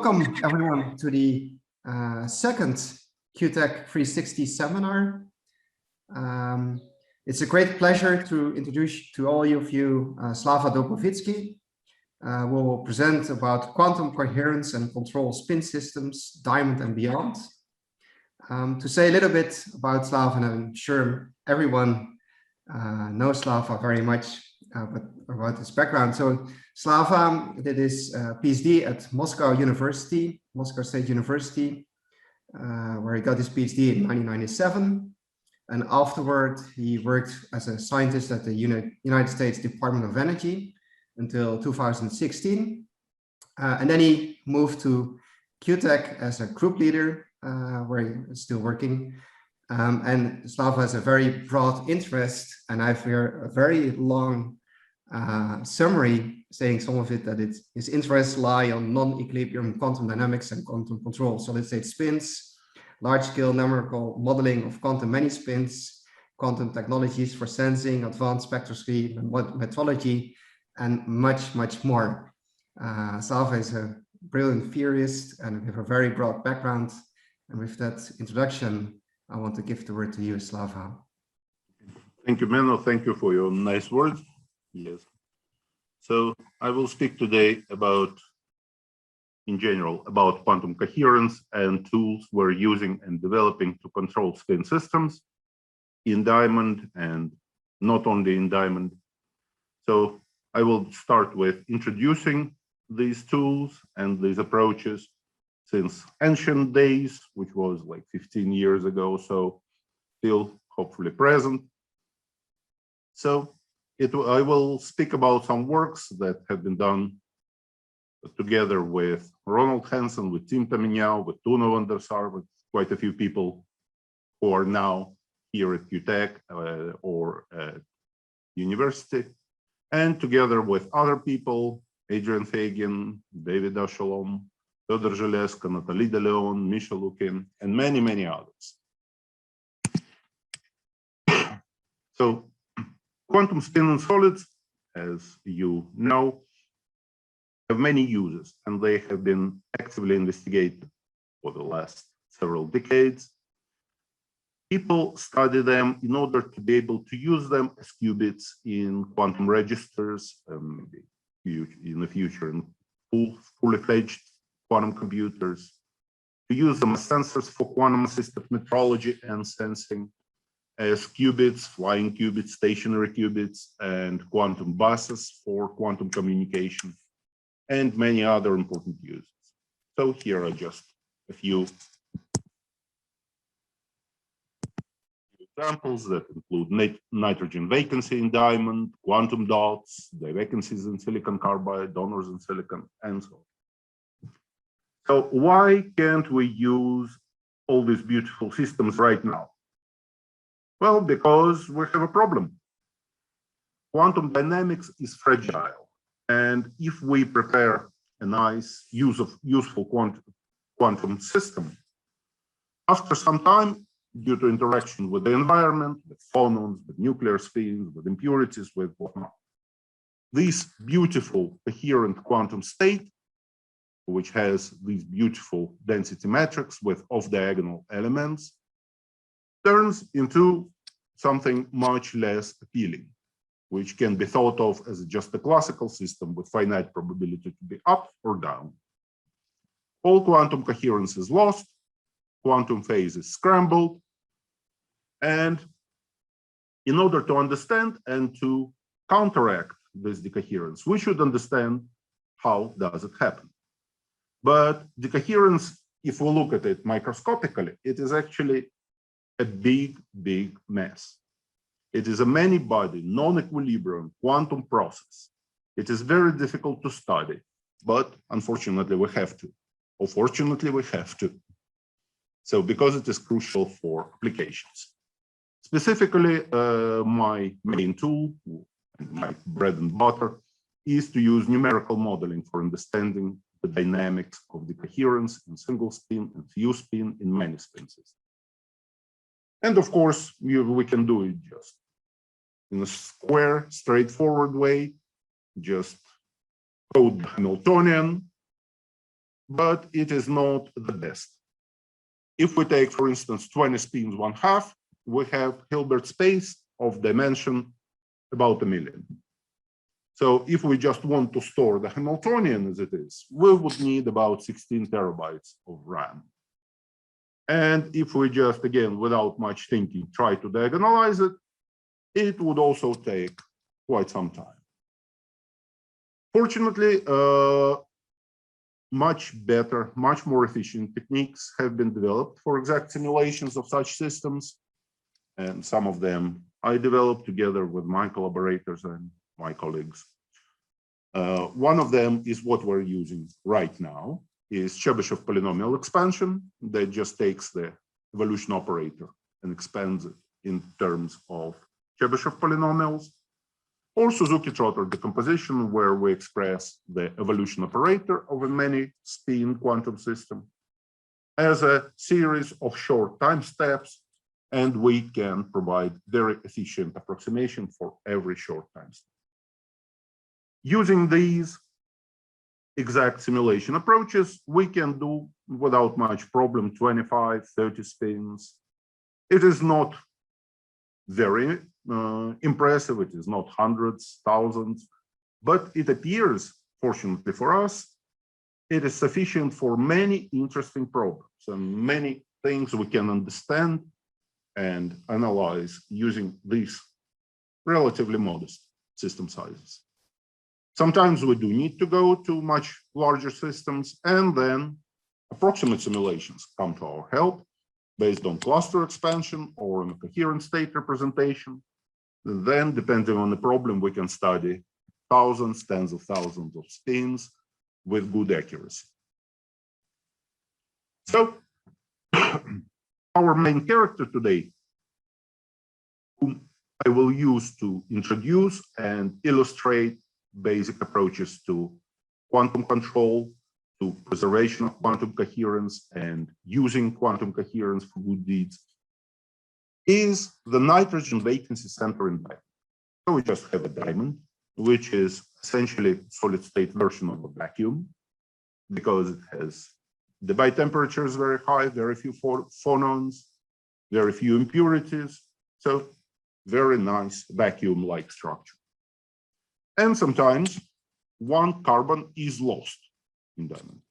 Welcome everyone to the second QuTech360 seminar. It's a great pleasure to introduce to all of you Viatcheslav Dobrovitski, who will present about quantum coherence and control spin systems, diamond and beyond. To say a little bit about Slava, and I'm sure everyone knows Slava very much, but about his background. So Slava did his PhD at Moscow State University, where he got his PhD in 1997. And afterward, he worked as a scientist at the United States Department of Energy until 2016. And then he moved to QuTech as a group leader, where he is still working. And Slava has a very broad interest, and I've here a very long summary saying some of it, that his interests lie on non-equilibrium quantum dynamics and quantum control, solid-state spins, large-scale numerical modeling of quantum many-spins, quantum technologies for sensing, advanced spectroscopy, metrology, and much, much more. Slava is a brilliant theorist and with a very broad background. And with that introduction, I want to give the word to you, Slava. Thank you, Menno. Thank you for your nice words. Yes. So I will speak today about, in general, about quantum coherence and tools we're using and developing to control spin systems in diamond and not only in diamond. So I will start with introducing these tools and these approaches since ancient days, which was like 15 years ago, so still hopefully present. So I will speak about some works that have been done together with Ronald Hansen, with Tim Tamignau, with Tuna van der Sar, with quite a few people who are now here at QuTech or at university, and together with other people, Adrian Fagin, David Ashalom, Fedor Zhelesko, Natalie De Leon, Misha Lukin, and many, many others. So quantum spin and solids, as you know, have many uses, and they have been actively investigated for the last several decades. People study them in order to be able to use them as qubits in quantum registers, maybe in the future in fully fledged quantum computers, to use them as sensors for quantum-assisted metrology and sensing, as qubits, flying qubits, stationary qubits, and quantum buses for quantum communication, and many other important uses. So here are just a few examples that include nitrogen-vacancy in diamond, quantum dots, divacancies in silicon carbide, donors in silicon, and so on. So why can't we use all these beautiful systems right now? Well, because we have a problem. Quantum dynamics is fragile, and if we prepare a nice, useful quantum system, after some time, due to interaction with the environment, with phonons, with nuclear spins, with impurities, with whatnot, this beautiful coherent quantum state, which has these beautiful density metrics with off-diagonal elements, turns into something much less appealing, which can be thought of as just a classical system with finite probability to be up or down. All quantum coherence is lost, quantum phase is scrambled, and in order to understand and to counteract this decoherence, we should understand how does it happen. But decoherence, if we look at it microscopically, it is actually a big, big mess. It is a many-body, non-equilibrium quantum process. It is very difficult to study, but unfortunately we have to, or fortunately we have to. So because it is crucial for applications. Specifically, my main tool, my bread and butter, is to use numerical modeling for understanding the dynamics of the coherence in single spin and few spin in many spin systems. And of course, we can do it just in a square, straightforward way, just code Hamiltonian, but it is not the best. If we take, for instance, 20 spins 1/2, we have Hilbert space of dimension about 1 million. So if we just want to store the Hamiltonian as it is, we would need about 16 terabytes of RAM. And if we just, again, without much thinking, try to diagonalize it, it would also take quite some time. Fortunately, much better, much more efficient techniques have been developed for exact simulations of such systems. And some of them I developed together with my collaborators and my colleagues. One of them is what we're using right now, is Chebyshev polynomial expansion that just takes the evolution operator and expands it in terms of Chebyshev polynomials, or Suzuki-Trotter decomposition, where we express the evolution operator of a many-spin quantum system as a series of short time steps, and we can provide very efficient approximation for every short time step. Using these exact simulation approaches, we can do without much problem 25, 30 spins. It is not very impressive, it is not hundreds, thousands, but it appears, fortunately for us, it is sufficient for many interesting problems and many things we can understand and analyze using these relatively modest system sizes. Sometimes we do need to go to much larger systems, and then approximate simulations come to our help based on cluster expansion or on a coherent state representation. Then, depending on the problem, we can study thousands, tens of thousands of spins with good accuracy. So, our main character today, whom I will use to introduce and illustrate basic approaches to quantum control, to preservation of quantum coherence, and using quantum coherence for good deeds, is the nitrogen vacancy center in diamond. So we just have a diamond, which is essentially a solid-state version of a vacuum, because it has the Debye temperature is very high, very few phonons, very few impurities, so very nice vacuum-like structure. And sometimes one carbon is lost in diamond.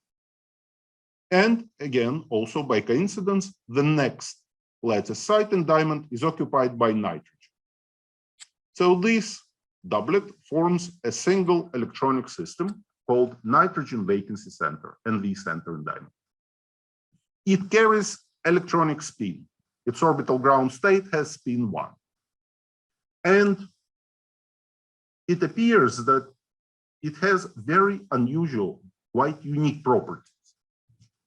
And again, also by coincidence, the next lattice site in diamond is occupied by nitrogen. So this doublet forms a single electronic system called nitrogen vacancy center, NV center in diamond. It carries electronic spin. Its orbital ground state has spin 1. And it appears that it has very unusual, quite unique properties.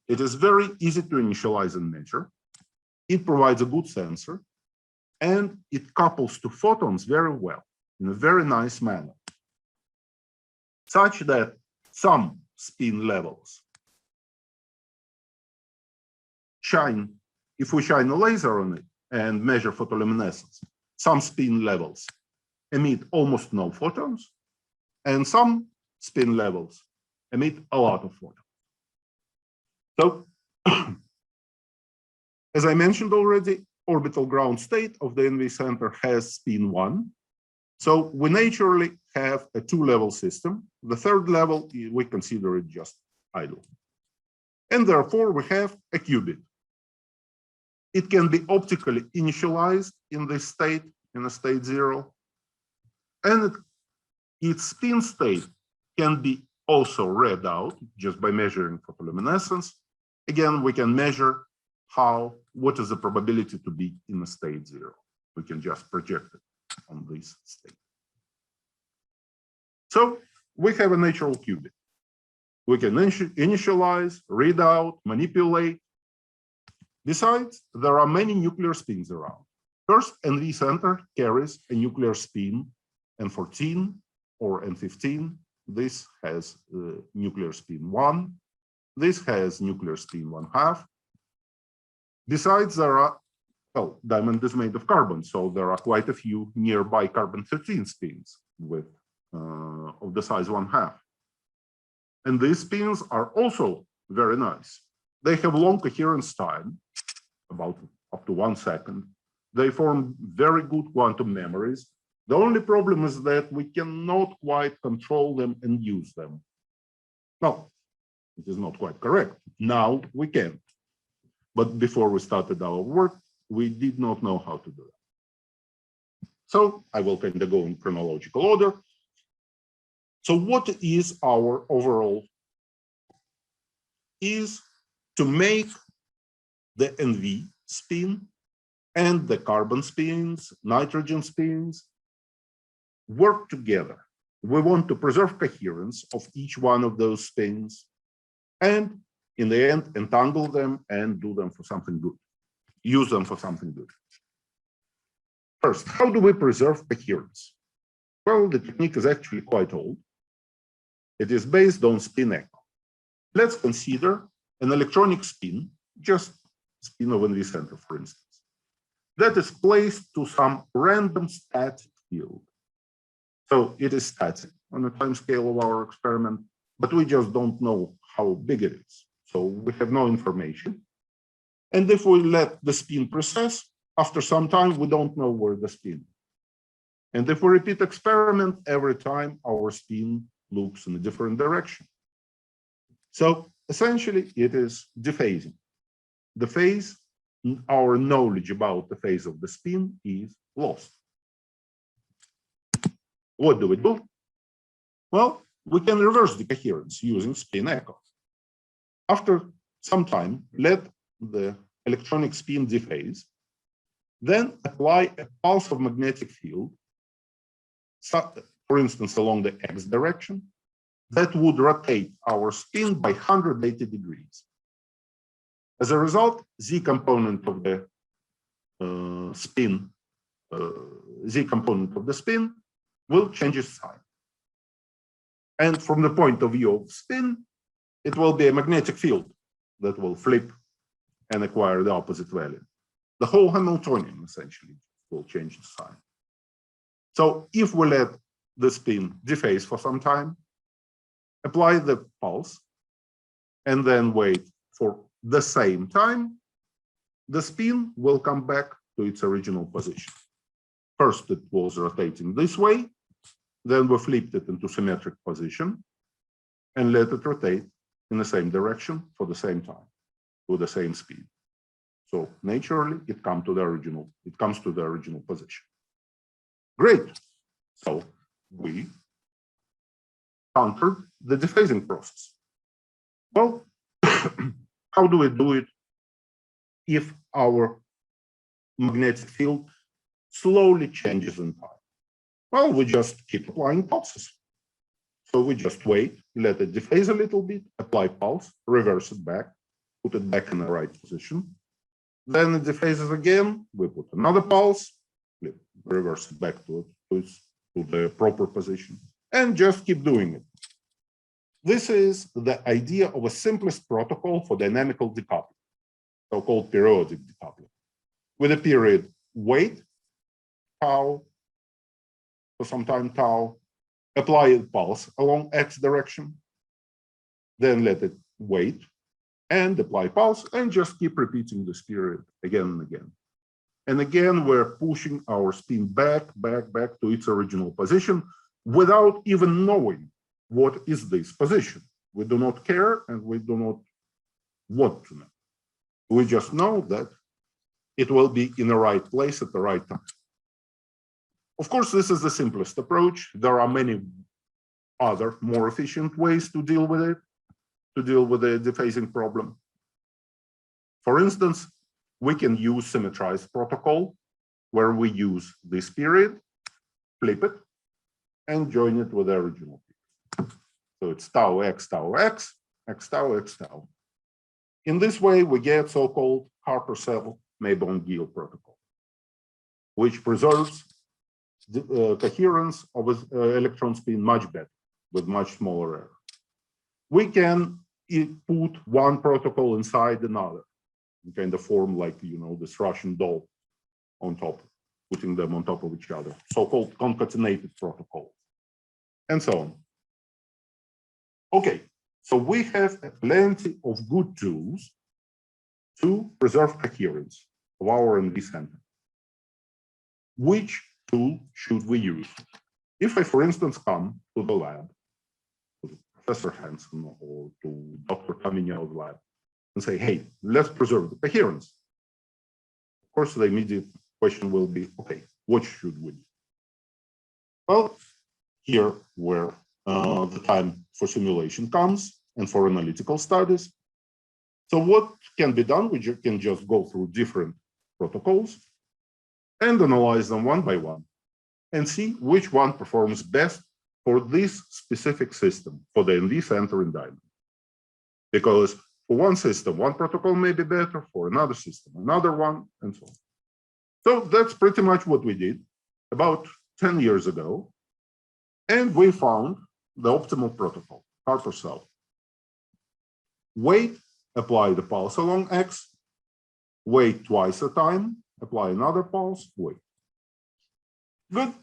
It is very easy to initialize and measure. It provides a good sensor, and it couples to photons very well in a very nice manner, such that some spin levels shine, if we shine a laser on it and measure photoluminescence, some spin levels emit almost no photons, and some spin levels emit a lot of photons. So, as I mentioned already, orbital ground state of the NV center has spin 1. So we naturally have a 2-level system. The third level, we consider it just idle. And therefore, we have a qubit. It can be optically initialized in this state, in a state 0. And its spin state can be also read out just by measuring photoluminescence. Again, we can measure what is the probability to be in a state 0. We can just project it on this state. So we have a natural qubit. We can initialize, read out, manipulate. Besides, there are many nuclear spins around. First, NV center carries a nuclear spin N14 or N15. This has nuclear spin 1. This has nuclear spin 1/2. Besides, there are, well, diamond is made of carbon, so there are quite a few nearby carbon-13 spins with of the size 1/2. And these spins are also very nice. They have long coherence time, about up to 1 second. They form very good quantum memories. The only problem is that we cannot quite control them and use them. No, it is not quite correct. Now we can. But before we started our work, we did not know how to do that. So I will kind of go in chronological order. So what is our overall? Is to make the NV spin and the carbon spins, nitrogen spins, work together. We want to preserve coherence of each one of those spins, and in the end, entangle them and do them for something good, use them for something good. First, how do we preserve coherence? Well, the technique is actually quite old. It is based on spin echo. Let's consider an electronic spin, just spin of NV center, for instance, that is placed to some random static field. So it is static on the time scale of our experiment, but we just don't know how big it is. So we have no information. And if we let the spin precess, after some time, we don't know where the spin is. And if we repeat experiment every time, our spin loops in a different direction. So essentially, it is dephasing. The phase, our knowledge about the phase of the spin is lost. What do we do? Well, we can reverse the coherence using spin echo. After some time, let the electronic spin dephase, then apply a pulse of magnetic field, for instance, along the x direction, that would rotate our spin by 180 degrees. As a result, z component of the spin will change its sign. And from the point of view of spin, it will be a magnetic field that will flip and acquire the opposite value. The whole Hamiltonian essentially will change the sign. So if we let the spin dephase for some time, apply the pulse, and then wait for the same time, the spin will come back to its original position. First, it was rotating this way, then we flipped it into symmetric position and let it rotate in the same direction for the same time with the same speed. So naturally, it comes to the original position. Great. So we countered the dephasing process. Well, how do we do it if our magnetic field slowly changes in time? Well, we just keep applying pulses. So we just wait, let it dephase a little bit, apply pulse, reverse it back, put it back in the right position. Then it dephases again, we put another pulse, reverse it back to the proper position, and just keep doing it. This is the idea of a simplest protocol for dynamical decoupling, so-called periodic decoupling. With a period wait, tau, for some time tau, apply a pulse along x direction, then let it wait and apply pulse, and just keep repeating this period again and again. And again, we're pushing our spin back to its original position without even knowing what is this position. We do not care and we do not want to know. We just know that it will be in the right place at the right time. Of course, this is the simplest approach. There are many other more efficient ways to deal with it, to deal with the dephasing problem. For instance, we can use symmetrized protocol where we use this period, flip it, and join it with the original period. So it's tau x, tau x, x tau, x tau. In this way, we get so-called Harper-Cell-Maybon-Gill protocol, which preserves the coherence of an electron spin much better, with much smaller error. We can put one protocol inside another, and kind of form like, this Russian doll on top, putting them on top of each other, so-called concatenated protocol, and so on. Okay, So we have plenty of good tools to preserve coherence of our NV center. Which tool should we use? If I, for instance, come to the lab, to Professor Hansen or to Dr. Kamenyov's lab, and say, hey, let's preserve the coherence. Of course, the immediate question will be, okay, what should we do? Well, here where the time for simulation comes and for analytical studies. So what can be done? We can just go through different protocols and analyze them one by one and see which one performs best for this specific system, for the NV center in diamond. Because for one system, one protocol may be better, for another system, another one, and so on. So that's pretty much what we did about 10 years ago. And we found the optimal protocol, Carter cell. Wait, apply the pulse along X, wait twice a time, apply another pulse, wait. Good.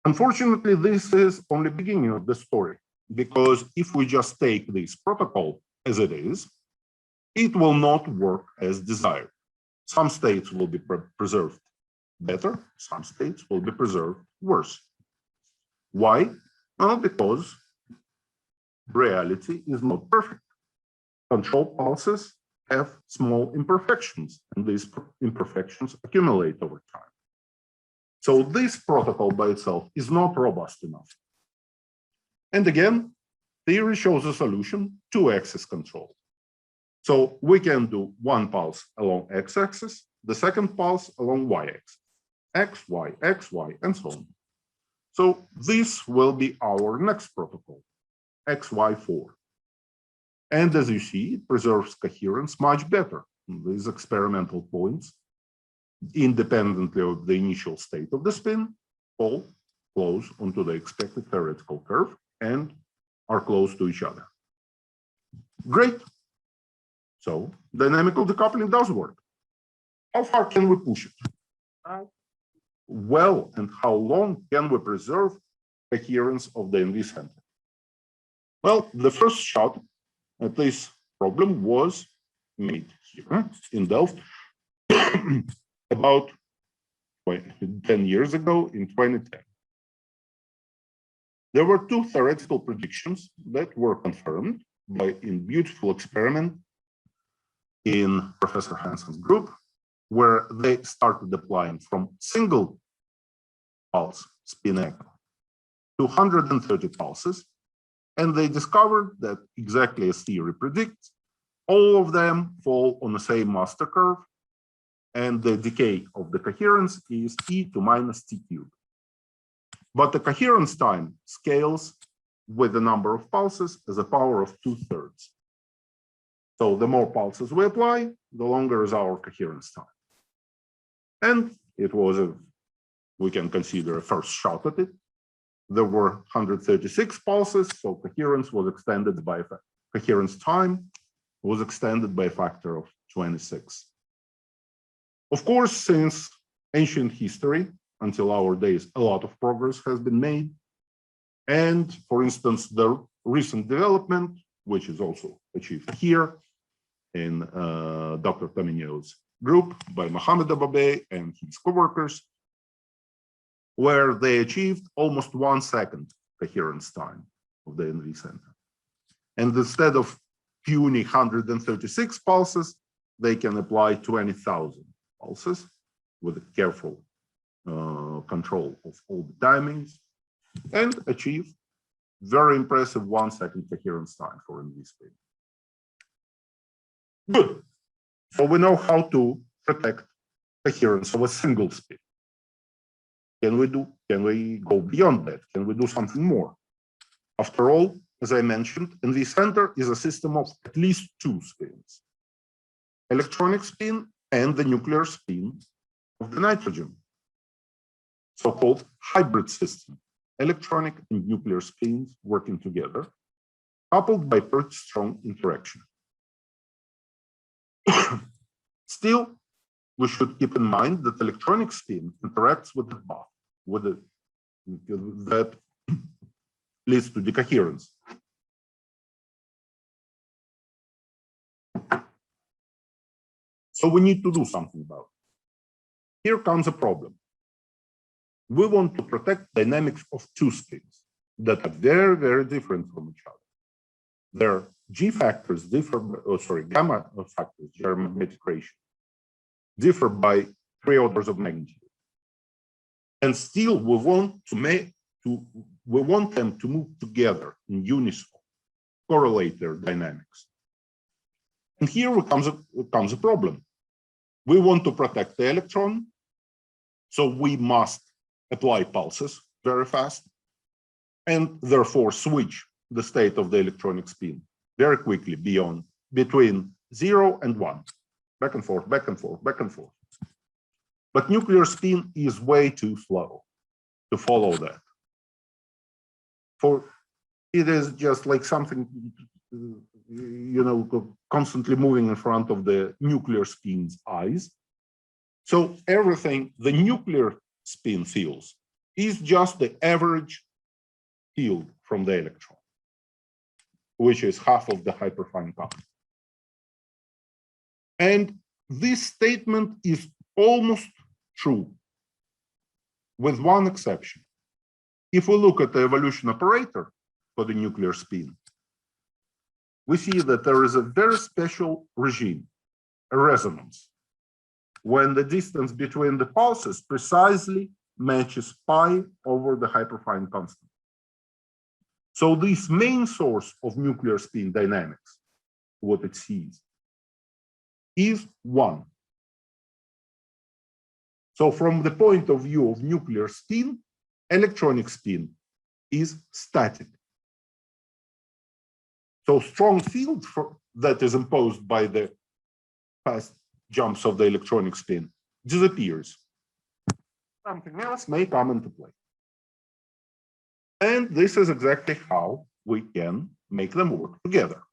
Unfortunately, this is only the beginning of the story, because if we just take this protocol as it is, it will not work as desired. Some states will be preserved better, some states will be preserved worse. Why? Well, because reality is not perfect. Control pulses have small imperfections, and these imperfections accumulate over time. So this protocol by itself is not robust enough. And again, theory shows a solution, two-axis control. So we can do one pulse along x-axis, the second pulse along y-axis, x, y, and so on. So this will be our next protocol, XY4. And as you see, it preserves coherence much better. These experimental points, independently of the initial state of the spin, fall close onto the expected theoretical curve and are close to each other. Great. So dynamical decoupling does work. How far can we push it? Well, and how long can we preserve coherence of the NV center? Well, the first shot at this problem was made here in Delft about 10 years ago in 2010. There were two theoretical predictions that were confirmed by a beautiful experiment in Professor Hansen's group, where they started applying from single pulse spin echo to 130 pulses, and they discovered that exactly as theory predicts, all of them fall on the same master curve, and the decay of the coherence is e to minus t cubed. But the coherence time scales with the number of pulses as a power of 2/3. So the more pulses we apply, the longer is our coherence time. And it was we can consider a first shot at it. There were 136 pulses, so coherence was extended by coherence time was extended by a factor of 26. Of course, since ancient history until our days, a lot of progress has been made. And for instance, the recent development, which is also achieved here in Dr. Kamenyov's group by Mohamed Ababey and his coworkers, where they achieved almost 1 second coherence time of the NV center. And instead of puny 136 pulses, they can apply 20,000 pulses with a careful control of all the timings and achieve very impressive 1 second coherence time for NV spin. Good. So we know how to protect coherence of a single spin. Can we go beyond that? Can we do something more? After all, as I mentioned, NV center is a system of at least 2 spins, electronic spin and the nuclear spin of the nitrogen, so-called hybrid system, electronic and nuclear spins working together, coupled by pretty strong interaction. Still, we should keep in mind that electronic spin interacts with the path, that leads to decoherence. So we need to do something about it. Here comes a problem. We want to protect dynamics of two spins that are very, very different from each other. Their G factors differ, gamma factors, paramagnetic ratio, differ by 3 orders of magnitude. And still we want them to move together in unison, correlate their dynamics. And here comes a problem. We want to protect the electron, so we must apply pulses very fast, and therefore switch the state of the electronic spin very quickly between 0 and 1, back and forth, back and forth, back and forth. But nuclear spin is way too slow to follow that. For it is just like something, constantly moving in front of the nuclear spin's eyes. So everything the nuclear spin feels is just the average field from the electron, which is half of the hyperfine coupling. And this statement is almost true, with one exception. If we look at the evolution operator for the nuclear spin, we see that there is a very special regime, a resonance, when the distance between the pulses precisely matches pi over the hyperfine constant. So this main source of nuclear spin dynamics, what it sees, is 1. So from the point of view of nuclear spin, electronic spin is static. So strong field that is imposed by the fast jumps of the electronic spin disappears. Something else may come into play. And this is exactly how we can make them work together.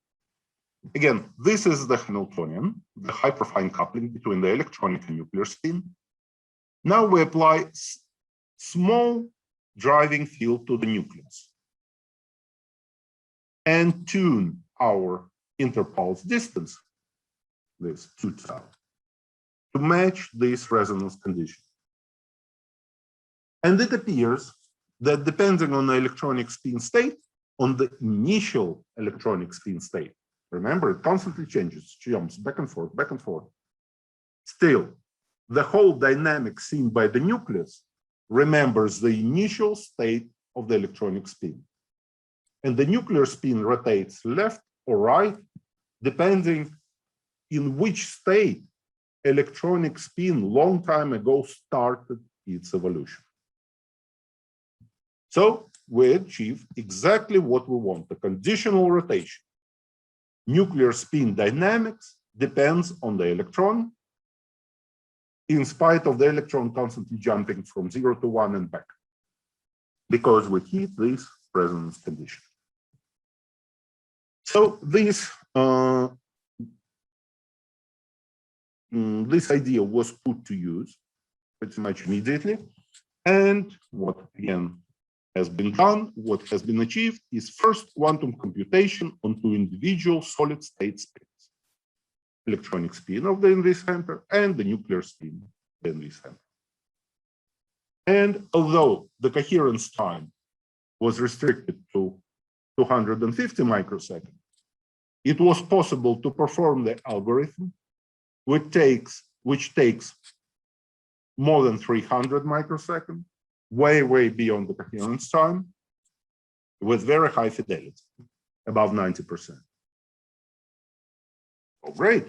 Again, this is the Hamiltonian, the hyperfine coupling between the electronic and nuclear spin. Now we apply small driving field to the nucleus and tune our interpulse distance, this 2 tau, to match this resonance condition. And it appears that depending on the electronic spin state, on the initial electronic spin state, remember it constantly changes, jumps back and forth, back and forth. Still, the whole dynamic seen by the nucleus remembers the initial state of the electronic spin. And the nuclear spin rotates left or right, depending in which state electronic spin long time ago started its evolution. So we achieve exactly what we want, the conditional rotation. Nuclear spin dynamics depends on the electron, in spite of the electron constantly jumping from 0 to 1 and back, because we hit this resonance condition. So this idea was put to use pretty much immediately. And what again has been done, what has been achieved is first quantum computation on 2 individual solid state spins. Electronic spin of the NV center and the nuclear spin of the NV center. And although the coherence time was restricted to 250 microseconds, it was possible to perform the algorithm, which takes more than 300 microseconds, way beyond the coherence time, with very high fidelity, above 90%. Oh, great.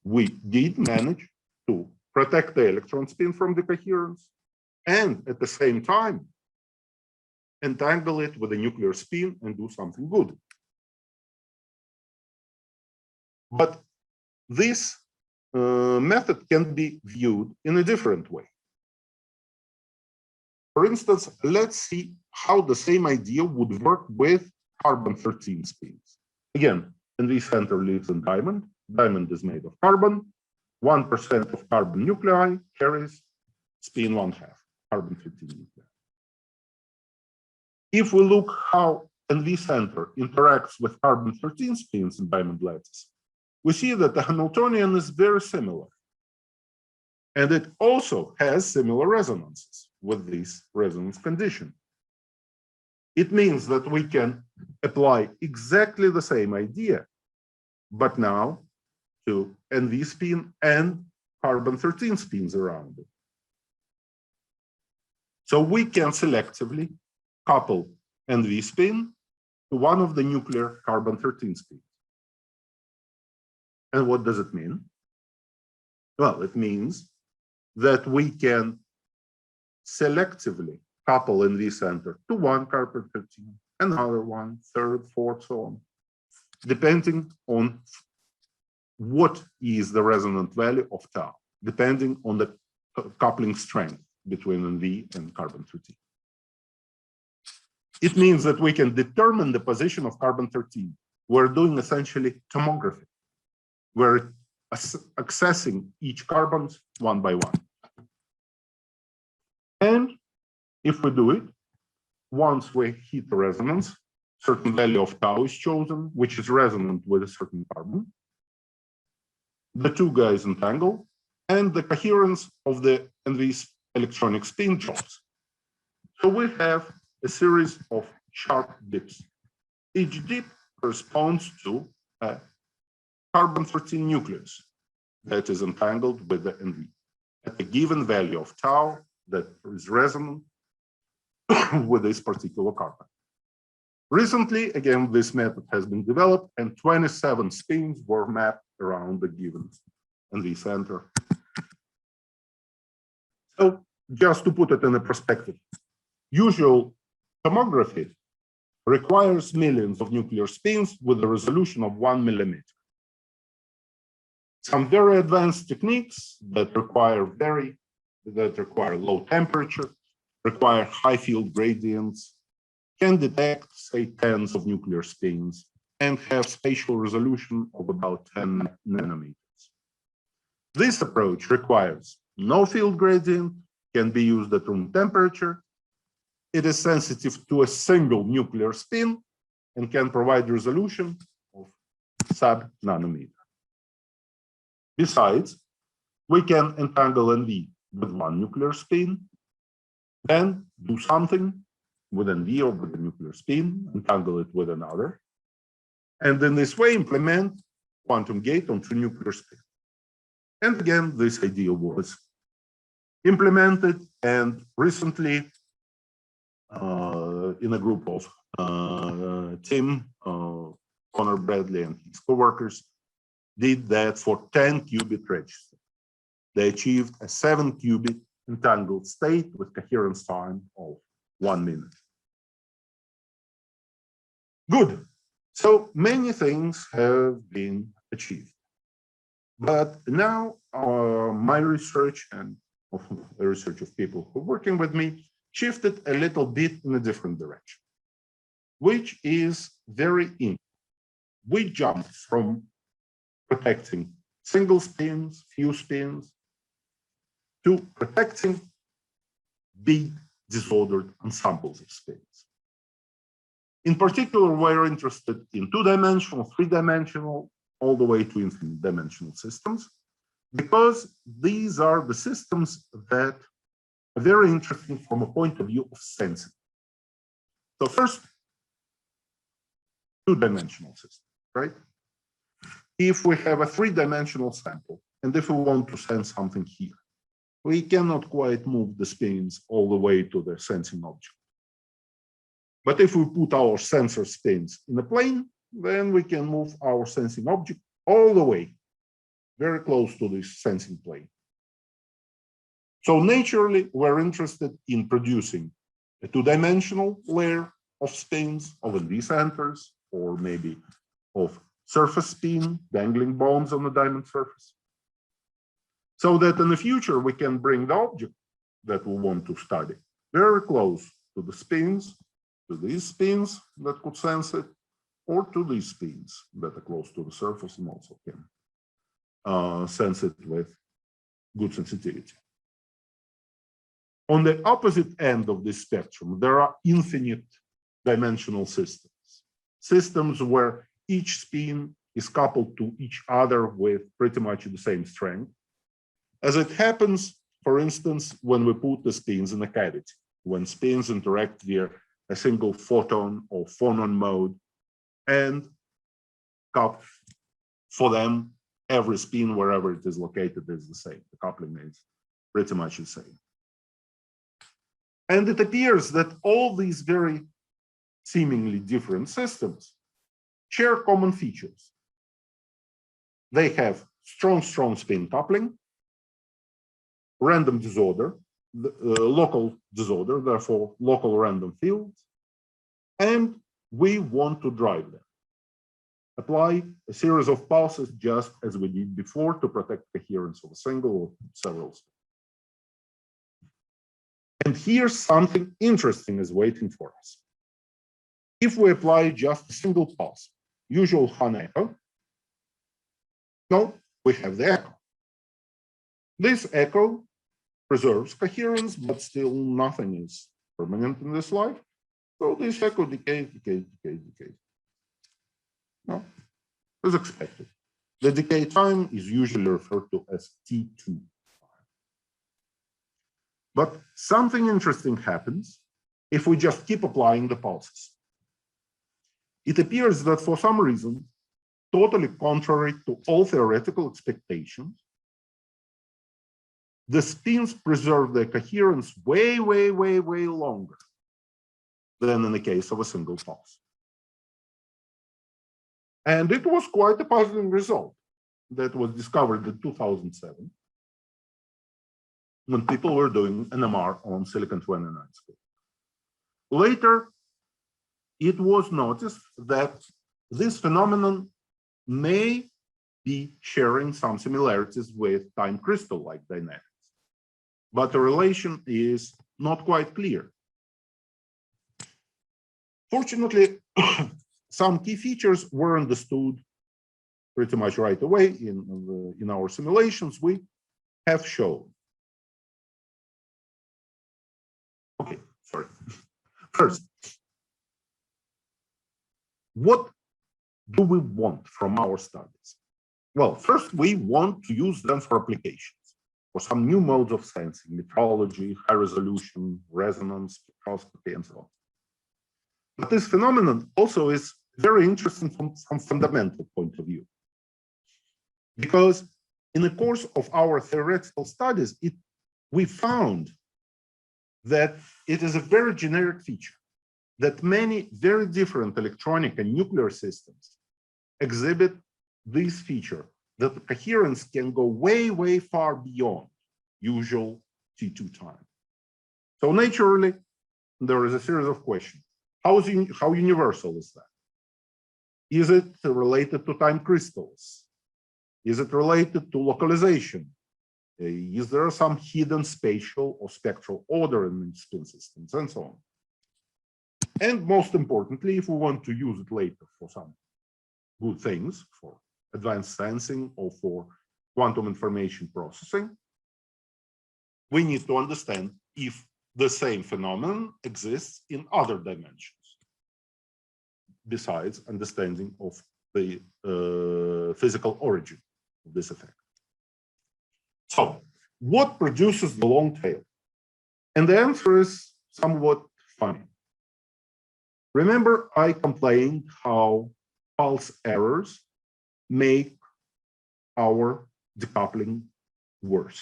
We did manage to protect the electron spin from the coherence and at the same time entangle it with a nuclear spin and do something good. But this method can be viewed in a different way. For instance, let's see how the same idea would work with carbon-13 spins. Again, NV center lives in diamond. Diamond is made of carbon. 1% of carbon nuclei carries spin 1/2, carbon-13 nuclei. If we look how NV center interacts with carbon-13 spins in diamond lattice, we see that the Hamiltonian is very similar. And it also has similar resonances with this resonance condition. It means that we can apply exactly the same idea, but now to NV spin and carbon-13 spins around it. So we can selectively couple NV spin to one of the nuclear carbon-13 spins. And what does it mean? Well, it means that we can selectively couple NV center to one carbon-13, another one, third, fourth, so on, depending on what is the resonant value of tau, depending on the coupling strength between NV and carbon-13. It means that we can determine the position of carbon-13. We're doing essentially tomography. We're accessing each carbon one by one. And if we do it, once we hit the resonance, certain value of tau is chosen, which is resonant with a certain carbon. The two guys entangle, and the coherence of the NV electronic spin drops. So we have a series of sharp dips. Each dip corresponds to a carbon-13 nucleus that is entangled with the NV at a given value of tau that is resonant with this particular carbon. Recently, again, this method has been developed and 27 spins were mapped around the given NV center. So just to put it in a perspective, usual tomography requires millions of nuclear spins with a resolution of 1 millimeter. Some very advanced techniques that require low temperature, require high field gradients, can detect, say, tens of nuclear spins and have spatial resolution of about 10 nanometers. This approach requires no field gradient, can be used at room temperature. It is sensitive to a single nuclear spin and can provide resolution of sub-nanometer. Besides, we can entangle NV with one nuclear spin, then do something with NV or with the nuclear spin, entangle it with another, and in this way implement quantum gate on two nuclear spins. And again, this idea was implemented, and recently in a group of Tim, Connor Bradley, and his coworkers did that for 10-qubit register. They achieved a 7-qubit entangled state with coherence time of 1 minute. Good. So many things have been achieved. But now my research and the research of people who are working with me shifted a little bit in a different direction, which is very interesting. We jumped from protecting single spins, few spins, to protecting big disordered ensembles of spins. In particular, we're interested in two-dimensional, three-dimensional, all the way to infinite dimensional systems, because these are the systems that are very interesting from a point of view of sensing. So first, two-dimensional system, right? If we have a three-dimensional sample, and if we want to sense something here, we cannot quite move the spins all the way to the sensing object. But if we put our sensor spins in a plane, then we can move our sensing object all the way, very close to this sensing plane. So naturally, we're interested in producing a two-dimensional layer of spins of NV centers, or maybe of surface spin, dangling bones on the diamond surface, so that in the future we can bring the object that we want to study very close to the spins, to these spins that could sense it, or to these spins that are close to the surface and also can sense it with good sensitivity. On the opposite end of this spectrum, there are infinite dimensional systems, systems where each spin is coupled to each other with pretty much the same strength, as it happens, for instance, when we put the spins in a cavity, when spins interact via a single photon or phonon mode, and for them, every spin, wherever it is located, is the same. The coupling is pretty much the same. And it appears that all these very seemingly different systems share common features. They have strong spin coupling, random disorder, local disorder, therefore local random fields, and we want to drive them. Apply a series of pulses just as we did before to protect coherence of a single or several spins. And here's something interesting is waiting for us. If we apply just a single pulse, usual Hahn echo, no, we have the echo. This echo preserves coherence, but still nothing is permanent in this life. So this echo decays. No, as expected. The decay time is usually referred to as T2. But something interesting happens if we just keep applying the pulses. It appears that for some reason, totally contrary to all theoretical expectations, the spins preserve their coherence way longer than in the case of a single pulse. And it was quite a puzzling result that was discovered in 2007 when people were doing NMR on silicon-29 scale. Later, it was noticed that this phenomenon may be sharing some similarities with time crystal-like dynamics, but the relation is not quite clear. Fortunately, some key features were understood pretty much right away in our simulations we have shown. Okay, sorry. First, what do we want from our studies? Well, first, we want to use them for applications, for some new modes of sensing, metrology, high resolution, resonance, spectroscopy, and so on. But this phenomenon also is very interesting from fundamental point of view, because in the course of our theoretical studies, we found that it is a very generic feature that many very different electronic and nuclear systems exhibit this feature, that the coherence can go way far beyond usual T2 time. So naturally, there is a series of questions. How universal is that? Is it related to time crystals? Is it related to localization? Is there some hidden spatial or spectral order in spin systems, and so on? And most importantly, if we want to use it later for some good things, for advanced sensing or for quantum information processing, we need to understand if the same phenomenon exists in other dimensions, besides understanding of the physical origin of this effect. So, what produces the long tail? And the answer is somewhat funny. Remember, I complained how pulse errors make our decoupling worse.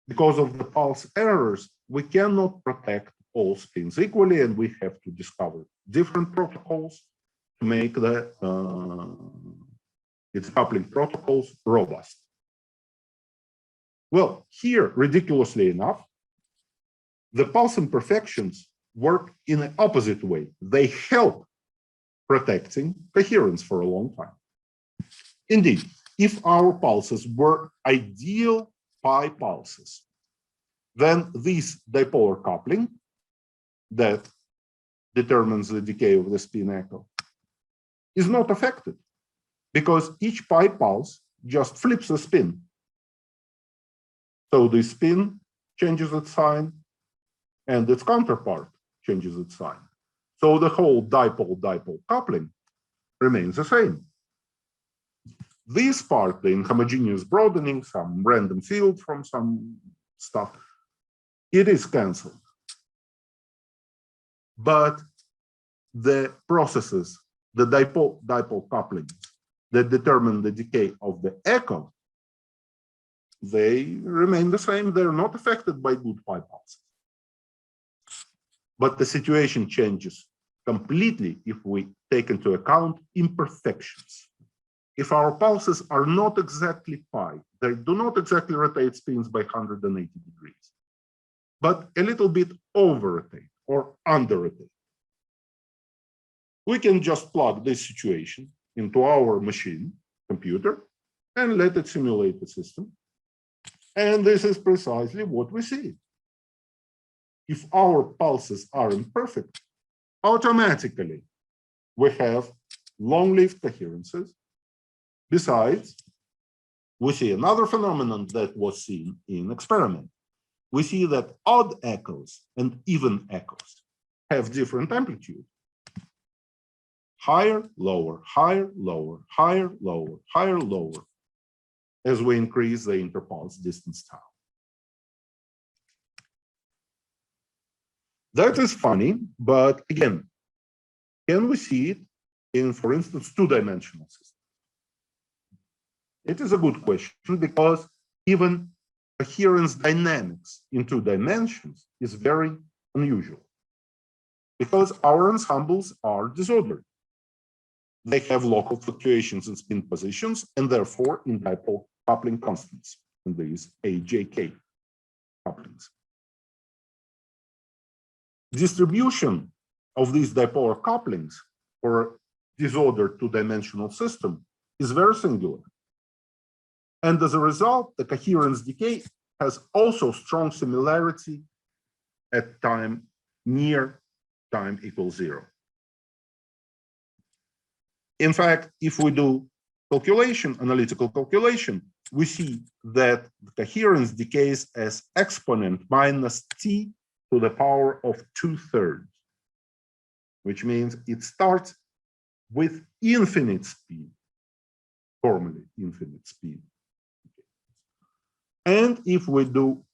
Because of the pulse errors, we cannot protect all spins equally, and we have to discover different protocols to make the decoupling protocols robust. Well, here, ridiculously enough, the pulse imperfections work in an opposite way. They help protecting coherence for a long time. Indeed, if our pulses were ideal pi pulses, then this dipolar coupling that determines the decay of the spin echo is not affected, because each pi pulse just flips a spin. So the spin changes its sign, and its counterpart changes its sign. So the whole dipole-dipole coupling remains the same. this part, the inhomogeneous broadening, some random field from some stuff, it is cancelled. But the processes, the dipole couplings that determine the decay of the echo, they remain the same. They're not affected by good pi pulses. But the situation changes completely if we take into account imperfections. If our pulses are not exactly pi, they do not exactly rotate spins by 180 degrees, but a little bit over-rotate or under-rotate. We can just plug this situation into our machine computer and let it simulate the system. And this is precisely what we see. If our pulses are imperfect, automatically we have long-lived coherences. Besides, we see another phenomenon that was seen in experiment. We see that odd echoes and even echoes have different amplitude. Higher, lower, higher, lower, higher, lower, higher, lower, as we increase the interpulse distance tau. That is funny, but again, can we see it in, for instance, two-dimensional systems? It is a good question because even coherence dynamics in 2 dimensions is very unusual because our ensembles are disordered. They have local fluctuations in spin positions and therefore in dipole coupling constants in these AJK couplings. Distribution of these dipolar couplings for a disordered 2-dimensional system is very singular. And as a result, the coherence decay has also strong similarity at time near time equals 0. In fact, if we do analytical calculation, we see that the coherence decays as exponent minus t to the power of 2/3, which means it starts with infinite speed, formally infinite speed. And if we do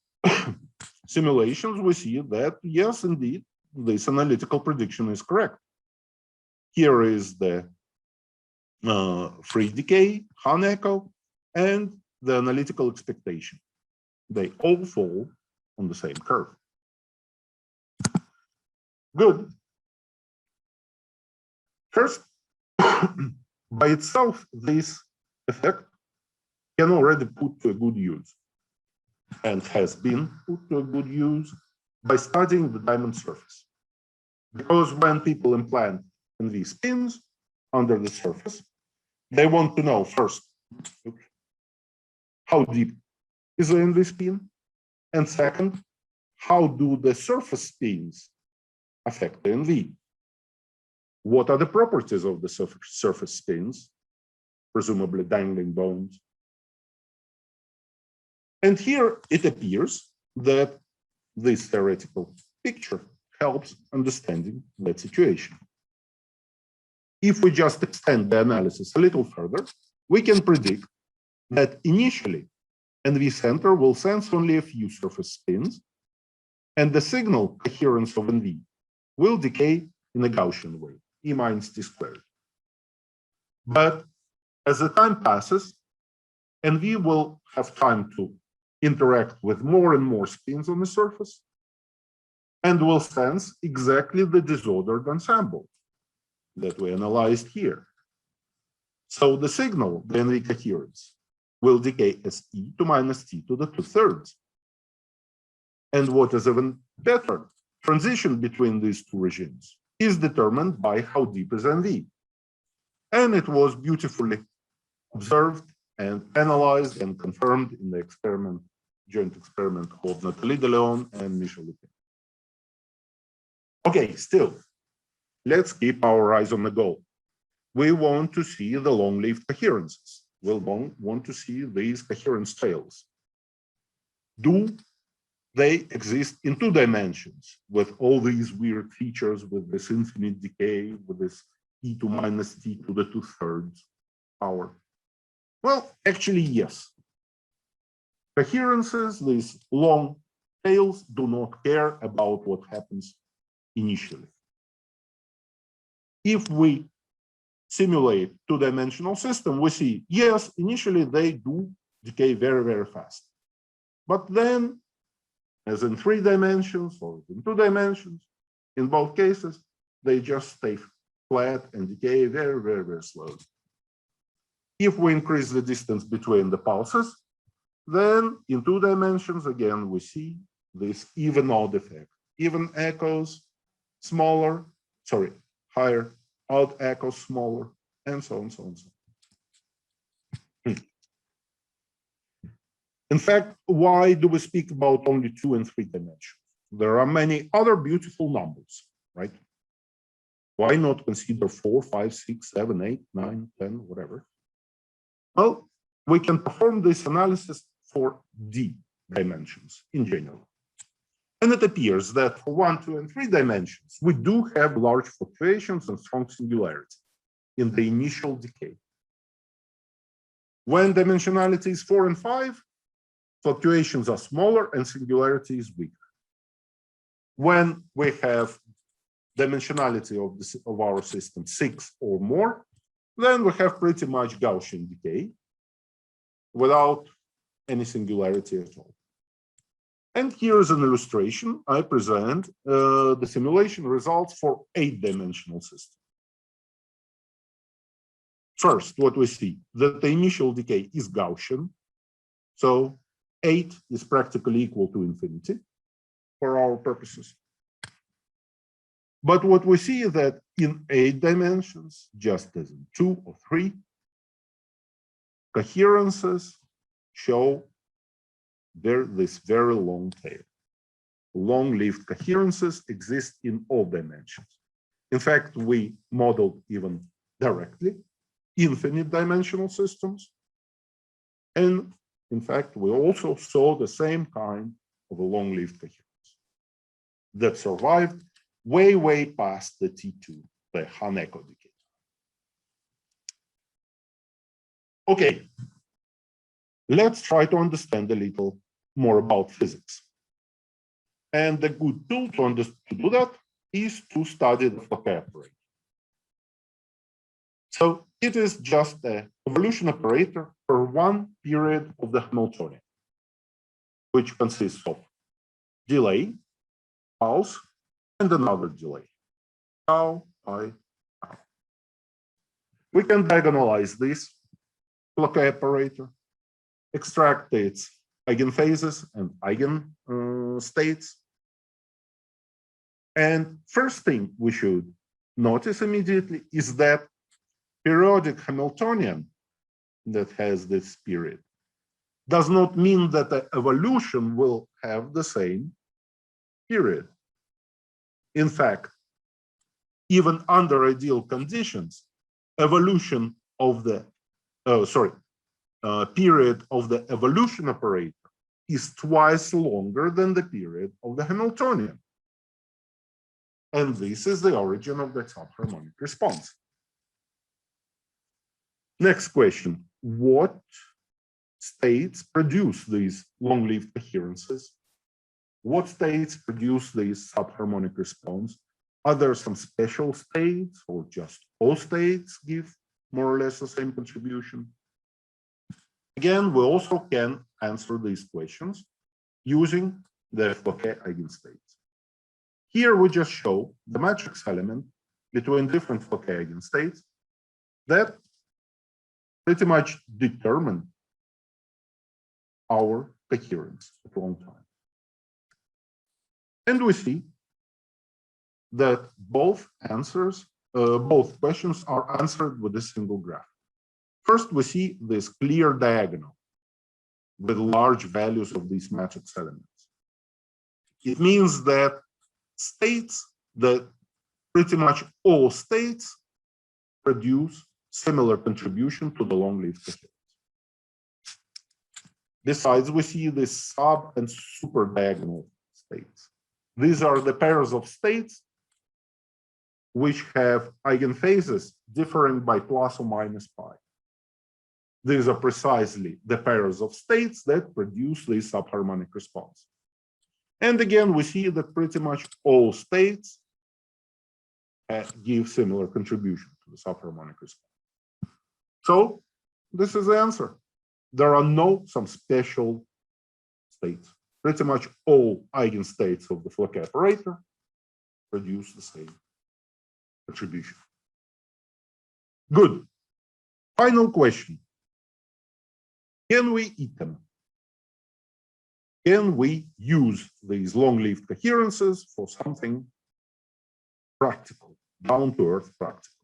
simulations, we see that, yes, indeed, this analytical prediction is correct. Here is the free decay, Hahn echo, and the analytical expectation. They all fall on the same curve. Good. First, by itself, this effect can already put to a good use and has been put to a good use by studying the diamond surface. Because when people implant NV spins under the surface, they want to know first, how deep is the NV spin? And second, how do the surface spins affect the NV? What are the properties of the surface spins, presumably dangling bones? And here it appears that this theoretical picture helps understanding that situation. If we just extend the analysis a little further, we can predict that initially NV center will sense only a few surface spins, and the signal coherence of NV will decay in a Gaussian way, E minus t squared. But as the time passes, NV will have time to interact with more and more spins on the surface and will sense exactly the disordered ensemble that we analyzed here. So the signal, the NV coherence, will decay as e to minus t to the 2/3. And what is even better, transition between these two regimes is determined by how deep is NV. And it was beautifully observed and analyzed and confirmed in the joint experiment of Nathalie de Leon and Michel Lupin. Okay, still, let's keep our eyes on the goal. We want to see the long-lived coherences. We'll want to see these coherence tails. Do they exist in 2 dimensions with all these weird features, with this infinite decay, with this e to minus t to the 2/3 power? Well, actually, yes. Coherences, these long tails, do not care about what happens initially. If we simulate two-dimensional system, we see, yes, initially they do decay very, very fast. But then, as in 3 dimensions or in 2 dimensions, in both cases, they just stay flat and decay very, very, very slowly. If we increase the distance between the pulses, then in 2 dimensions, again, we see this even odd effect. Even echoes smaller, sorry, higher, odd echoes smaller, and so on, so on, so on. In fact, why do we speak about only 2 and 3 dimensions? There are many other beautiful numbers, right? Why not consider 4, 5, 6, 7, 8, 9, 10, whatever? Well, we can perform this analysis for D dimensions in general. And it appears that for 1, 2, and 3 dimensions, we do have large fluctuations and strong singularity in the initial decay. When dimensionality is 4 and 5, fluctuations are smaller and singularity is weaker. When we have dimensionality of our system 6 or more, then we have pretty much Gaussian decay without any singularity at all. And here's an illustration. I present the simulation results for 8-dimensional system. First, what we see, that the initial decay is Gaussian. So 8 is practically equal to infinity for our purposes. But what we see is that in 8 dimensions, just as in 2 or 3, coherences show this very long tail. Long-lived coherences exist in all dimensions. In fact, we modeled even directly infinite dimensional systems. And in fact, we also saw the same kind of a long-lived coherence that survived way, way past the T2, the Haneko decay. Okay, let's try to understand a little more about physics. And the good tool to do that is to study the Fourier operator. So it is just the evolution operator for one period of the Hamiltonian, which consists of delay, pulse, and another delay, tau, pi, tau. We can diagonalize this Fourier operator, extract its eigenphases and eigenstates. And first thing we should notice immediately is that periodic Hamiltonian that has this period does not mean that the evolution will have the same period. In fact, even under ideal conditions, evolution of the period of the evolution operator is twice longer than the period of the Hamiltonian. And this is the origin of the subharmonic response. Next question, what states produce these long-lived coherences? What states produce these subharmonic response? Are there some special states or just all states give more or less the same contribution? Again, we also can answer these questions using the Fourier eigenstates. Here we just show the matrix element between different Fourier eigenstates that pretty much determine our coherence at long time. And we see that both questions are answered with a single graph. First, we see this clear diagonal with large values of these matrix elements. It means that pretty much all states produce similar contribution to the long-lived coherence. Besides, we see the sub and super diagonal states. These are the pairs of states which have eigenphases differing by plus or minus pi. these are precisely the pairs of states that produce this subharmonic response. And again, we see that pretty much all states give similar contribution to the subharmonic response. So this is the answer. There are some special states. Pretty much all eigenstates of the Fourier operator produce the same contribution. Good. Final question. Can we eat them? Can we use these long-lived coherences for something practical, down-to-earth practical?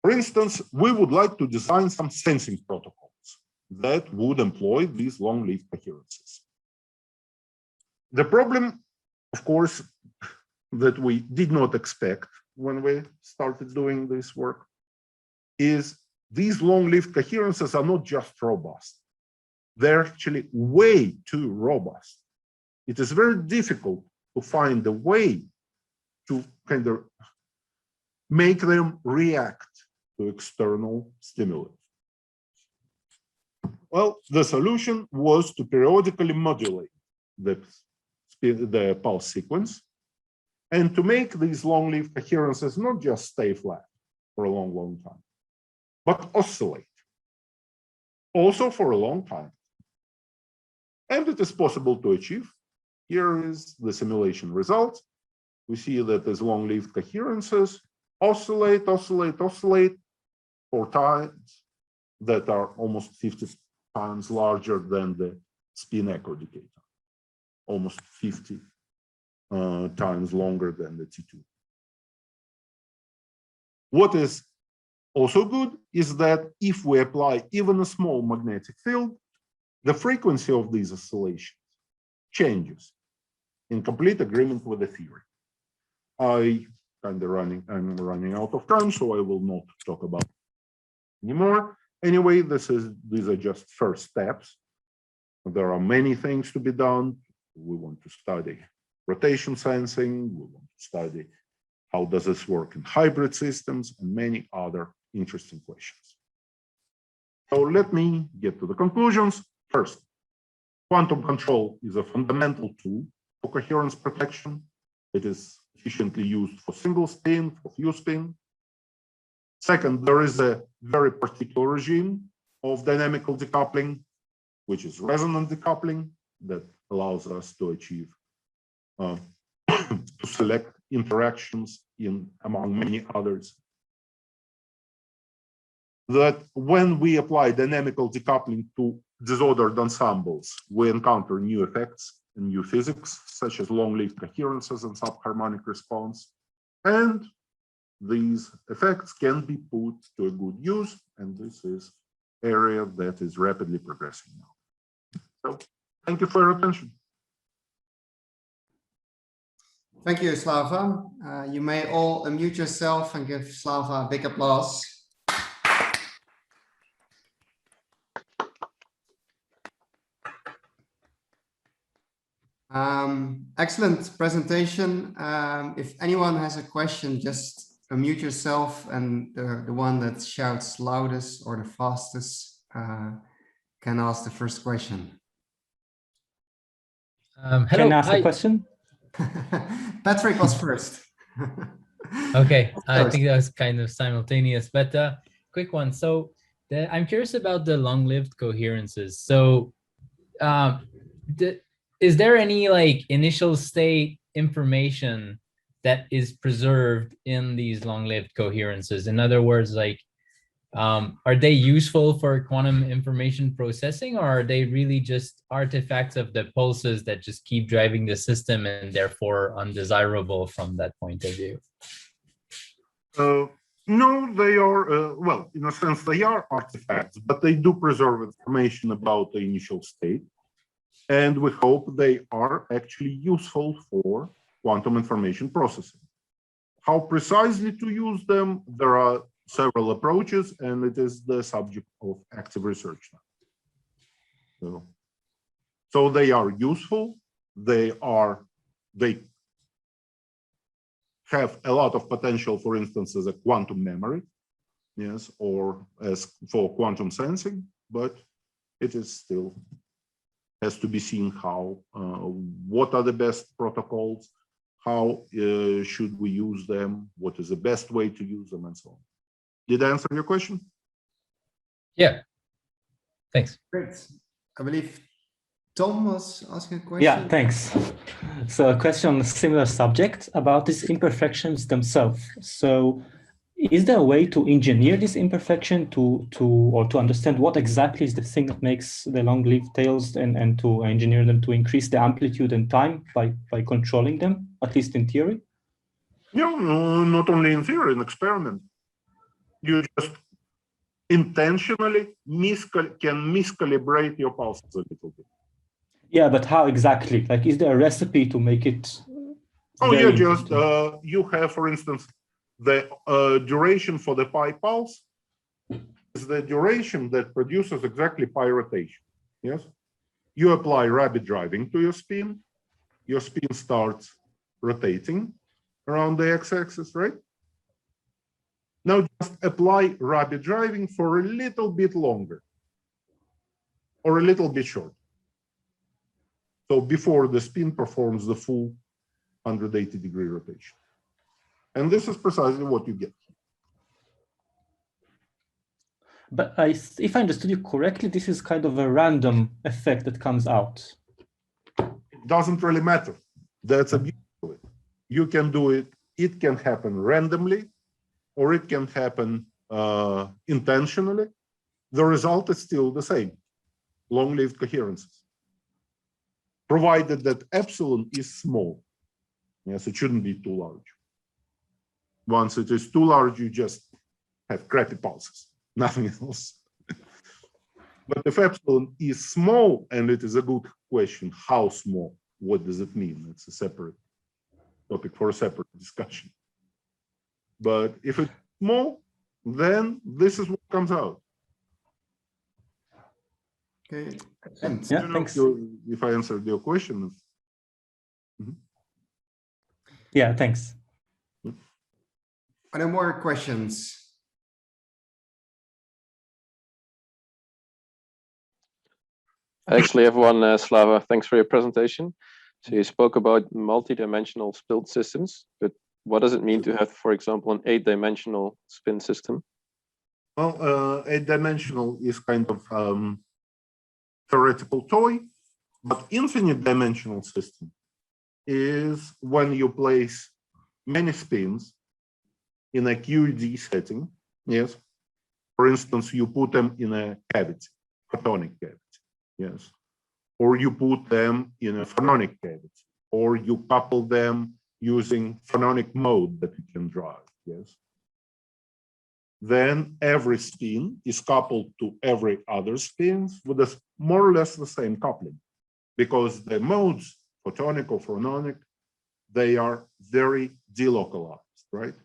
For instance, we would like to design some sensing protocols that would employ these long-lived coherences. The problem, of course, that we did not expect when we started doing this work is these long-lived coherences are not just robust. They're actually way too robust. It is very difficult to find a way to kind of make them react to external stimuli. Well, the solution was to periodically modulate the pulse sequence and to make these long-lived coherences not just stay flat for a long, long time, but oscillate also for a long time. And it is possible to achieve. Here is the simulation result. We see that these long-lived coherences oscillate, oscillate, oscillate for times that are almost 50 times larger than the spin echo decatur, almost 50 times longer than the T2. What is also good is that if we apply even a small magnetic field, the frequency of these oscillations changes in complete agreement with the theory. I'm running out of time, so I will not talk about it anymore. Anyway, these are just first steps. There are many things to be done. We want to study rotation sensing. We want to study how does this work in hybrid systems and many other interesting questions. So let me get to the conclusions. First, quantum control is a fundamental tool for coherence protection. It is efficiently used for single spin, for few spin. Second, there is a very particular regime of dynamical decoupling, which is resonant decoupling, that allows us to achieve, to select interactions among many others. That when we apply dynamical decoupling to disordered ensembles, we encounter new effects and new physics, such as long-lived coherences and subharmonic response. And these effects can be put to a good use, and this is an area that is rapidly progressing now. So thank you for your attention. Thank you, Slava. You may all unmute yourself and give Slava a big applause. Excellent presentation. If anyone has a question, just unmute yourself, and the one that shouts loudest or the fastest can ask the first question. Hello, can I ask hi. a question? Patrick was first. Okay, I think that was kind of simultaneous, but quick one. So I'm curious about the long-lived coherences. So is there any like initial state information that is preserved in these long-lived coherences? In other words, like, are they useful for quantum information processing, or are they really just artifacts of the pulses that just keep driving the system and therefore undesirable from that point of view? No, they are, well, in a sense, they are artifacts, but they do preserve information about the initial state. And we hope they are actually useful for quantum information processing. How precisely to use them, there are several approaches, and it is the subject of active research now. So they are useful. They have a lot of potential, for instance, as a quantum memory, yes, or as for quantum sensing, but it is still has to be seen how, what are the best protocols, how should we use them, what is the best way to use them, and so on. Did I answer your question? Yeah. Thanks. Great. I believe Tom was asking a question. Yeah, thanks. So a question on a similar subject about these imperfections themselves. So is there a way to engineer this imperfection to understand what exactly is the thing that makes the long-lived tails and to engineer them to increase the amplitude and time by controlling them, at least in theory? No, not only in theory, in experiment. You just intentionally can miscalibrate your pulses a little bit. Yeah, but how exactly? Like, is there a recipe to make it? Oh yeah, just you have, for instance, the duration for the pi pulse is the duration that produces exactly pi rotation. Yes, you apply rabbit driving to your spin starts rotating around the x-axis, right? Now just apply rabbit driving for a little bit longer or a little bit short. So before the spin performs the full 180-degree rotation. And this is precisely what you get. But if I understood you correctly, this is kind of a random effect that comes out. It doesn't really matter. That's a beauty of it. You can do it. It can happen randomly, or it can happen intentionally. The result is still the same, long-lived coherences, provided that epsilon is small. Yes, it shouldn't be too large. Once it is too large, you just have crappy pulses, nothing else. But if epsilon is small, and it is a good question, how small? What does it mean? It's a separate topic for a separate discussion. But if it's small, then this is what comes out. Okay. Yeah, thanks. If I answered your question. Yeah, thanks. Are there more questions? I actually have one, Slava. Thanks for your presentation. So you spoke about multi-dimensional spin systems, but what does it mean to have, for example, an 8-dimensional spin system? Well, 8-dimensional is kind of theoretical toy, but infinite dimensional system is when you place many spins in a QED setting. Yes. For instance, you put them in a cavity, photonic cavity. Yes. Or you put them in a phononic cavity, or you couple them using phononic mode that you can drive. Yes. Then every spin is coupled to every other spins with a more or less the same coupling, because the modes, photonic or phononic, they are very delocalized, right?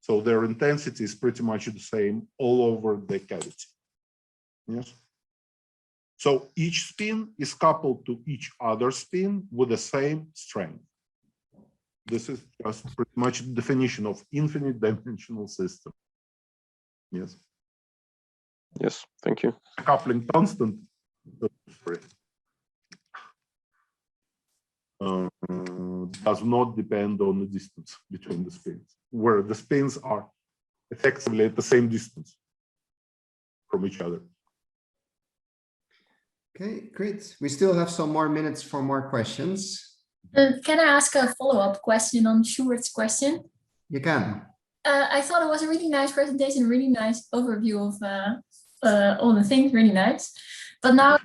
So their intensity is pretty much the same all over the cavity. Yes. So each spin is coupled to each other spin with the same strength. This is just pretty much the definition of infinite dimensional system. Yes. Yes, thank you. Coupling constant does not depend on the distance between the spins, where the spins are effectively at the same distance from each other. Okay, great. We still have some more minutes for more questions. Can I ask a follow-up question on Schubert's question? You can. I thought it was a really nice presentation, really nice overview of all the things, really nice. But now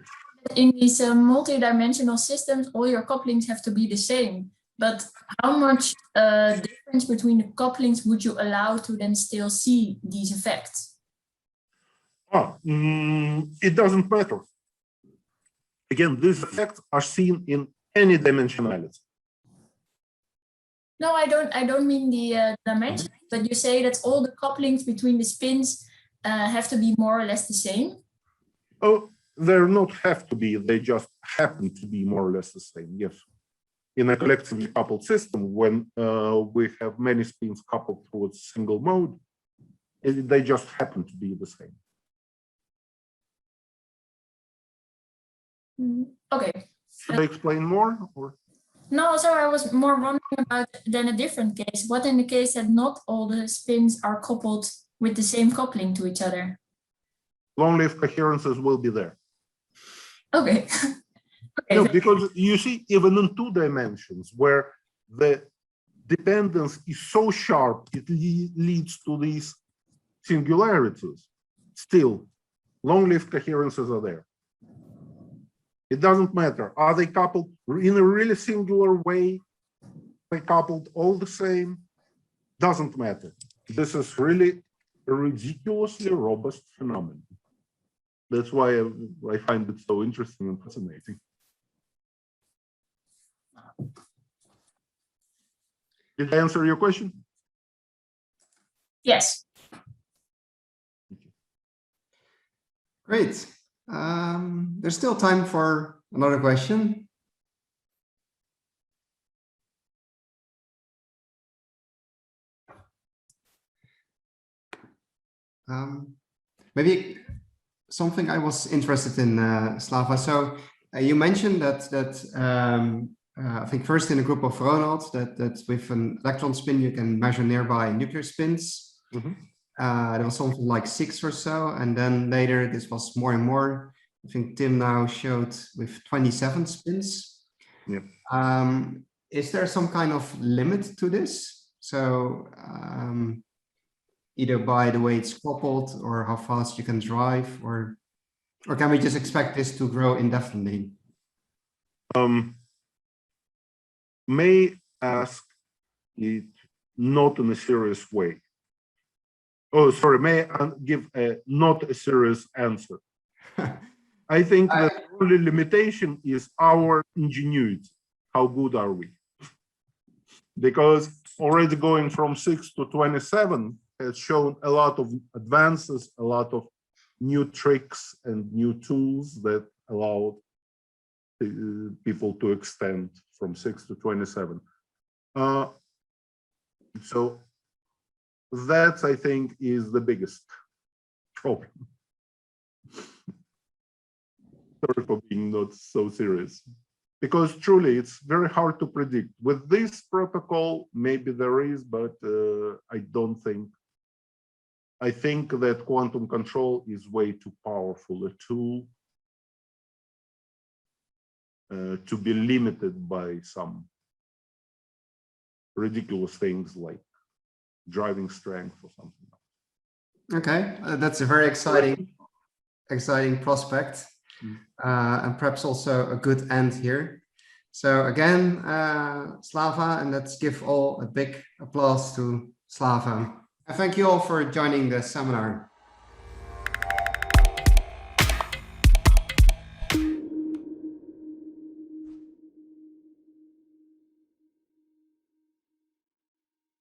in these multi-dimensional systems, all your couplings have to be the same. But how much difference between the couplings would you allow to then still see these effects? It doesn't matter. Again, these effects are seen in any dimensionality. No, I don't mean the dimension, but you say that all the couplings between the spins have to be more or less the same? Oh, they're not have to be, they just happen to be more or less the same, yes. In a collectively coupled system, when we have many spins coupled towards single mode, They just happen to be the same. Okay. Should I explain more? Or? No, so I was more wondering about then a different case. What in the case that not all the spins are coupled with the same coupling to each other? Long-lived coherences will be there. Okay. Okay. No, because you see, even in 2 dimensions, where the dependence is so sharp, it leads to these singularities. Still, long-lived coherences are there. It doesn't matter. Are they coupled in a really singular way? They coupled all the same? Doesn't matter. This is really a ridiculously robust phenomenon. That's why I find it so interesting and fascinating. Did I answer your question? Yes. Great. There's still time for another question. Maybe something I was interested in, Slava. So you mentioned that I think first in a group of Ronald that with an electron spin you can measure nearby nuclear spins. Mm-hmm. There was something like 6 or so, and then later this was more and more. I think Tim now showed with 27 spins. Yep. Is there some kind of limit to this? So either by the way it's coupled or how fast you can drive, or can we just expect this to grow indefinitely? May ask it not in a serious way. Oh, sorry, may I give a not a serious answer. I think the only limitation is our ingenuity. How good are we? Because already going from 6 to 27 has shown a lot of advances, a lot of new tricks and new tools that allow people to extend from 6 to 27. So that, I think, is the biggest problem. Sorry for being not so serious. Because truly, it's very hard to predict. With this protocol, maybe there is, but I don't think. I think that quantum control is way too powerful a tool to be limited by some ridiculous things like driving strength or something. Okay, that's a very exciting prospect, and perhaps also a good end here. So again, Slava, and let's give all a big applause to Slava. I thank you all for joining the seminar.